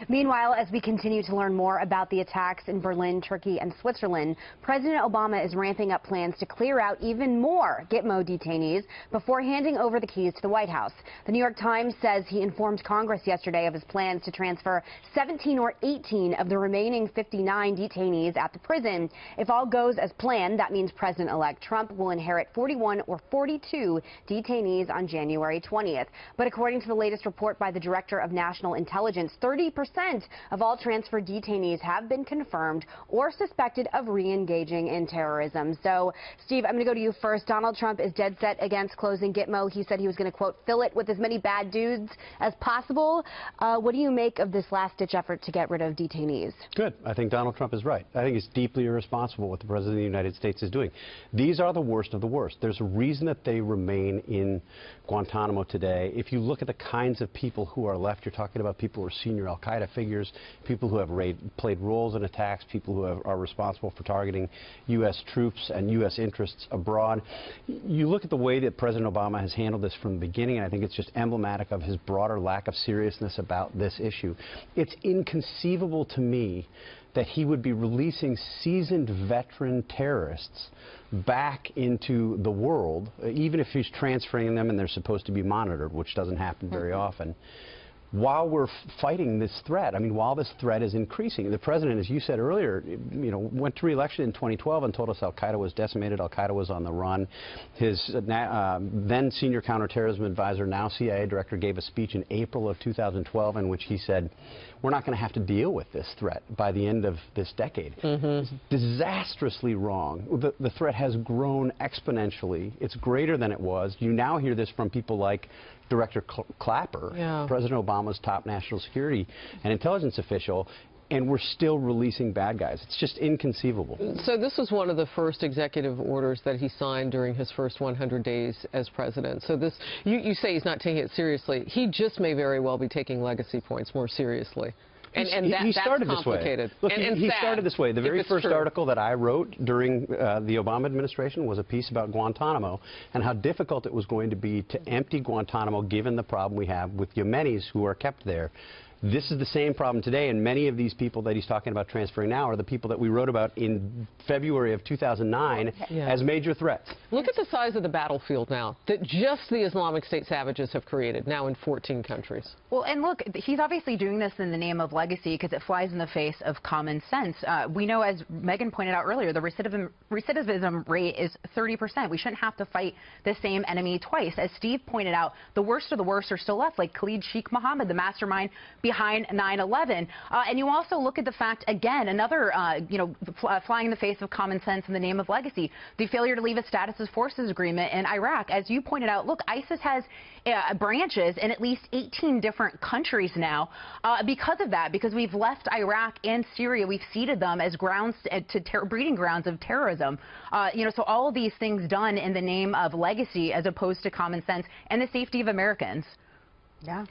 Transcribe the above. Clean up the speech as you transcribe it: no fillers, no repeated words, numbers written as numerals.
Meanwhile, as we continue to learn more about the attacks in Berlin, Turkey, and Switzerland, President Obama is ramping up plans to clear out even more Gitmo detainees before handing over the keys to the White House. The New York Times says he informed Congress yesterday of his plans to transfer 17 or 18 of the remaining 59 detainees at the prison. If all goes as planned, that means President-elect Trump will inherit 41 or 42 detainees on January 20th. But according to the latest report by the Director of National Intelligence, 30% of all transferred detainees have been confirmed or suspected of re-engaging in terrorism. So, Steve, I'm going to go to you first. Donald Trump is dead set against closing Gitmo. He said he was going to, quote, fill it with as many bad dudes as possible. What do you make of this last-ditch effort to get rid of detainees? Good. I think Donald Trump is right. I think it's deeply irresponsible what the President of the United States is doing. These are the worst of the worst. There's a reason that they remain in Guantanamo today. If you look at the kinds of people who are left, you're talking about people who are senior al-Qaeda figures, people who have played roles in attacks, people who are responsible for targeting U.S. troops and U.S. interests abroad. You look at the way that President Obama has handled this from the beginning, and I think it's just emblematic of his broader lack of seriousness about this issue. It's inconceivable to me that he would be releasing seasoned veteran terrorists back into the world, even if he's transferring them and they're supposed to be monitored, which doesn't happen very often, while we're fighting this threat. I mean, while this threat is increasing. The president, as you said earlier, went to re-election in 2012 and told us al-Qaeda was decimated, al-Qaeda was on the run. His then senior counterterrorism advisor, now CIA director, gave a speech in April of 2012 in which he said, we're not going to have to deal with this threat by the end of this decade. It's disastrously wrong. The threat has grown exponentially. It's greater than it was. You now hear this from people like Director Clapper, President Obama's top national security and intelligence official, and we're still releasing bad guys. It's just inconceivable. So this was one of the first executive orders that he signed during his first 100 days as president. So this, you say he's not taking it seriously. He just may very well be taking legacy points more seriously. And he started that's complicated. This way. Look, he started this way. The very first article that I wrote during the Obama administration was a piece about Guantanamo and how difficult it was going to be to empty Guantanamo given the problem we have with Yemenis who are kept there. This is the same problem today, and many of these people that he's talking about transferring now are the people that we wrote about in February of 2009 as major threats. Look at the size of the battlefield now that just the Islamic State savages have created, now in 14 countries. Well, and look, he's obviously doing this in the name of legacy because it flies in the face of common sense. We know, as Megan pointed out earlier, the recidivism rate is 30%. We shouldn't have to fight the same enemy twice. As Steve pointed out, the worst of the worst are still left, like Khalid Sheikh Mohammed, the mastermind behind 9/11. And you also look at the fact, again, another, flying in the face of common sense in the name of legacy, the failure to leave a status as forces agreement in Iraq. As you pointed out, look, ISIS has branches in at least 18 different countries now because of that, because we've left Iraq and Syria. We've ceded them as grounds to breeding grounds of terrorism. So all of these things done in the name of legacy as opposed to common sense and the safety of Americans. Yeah.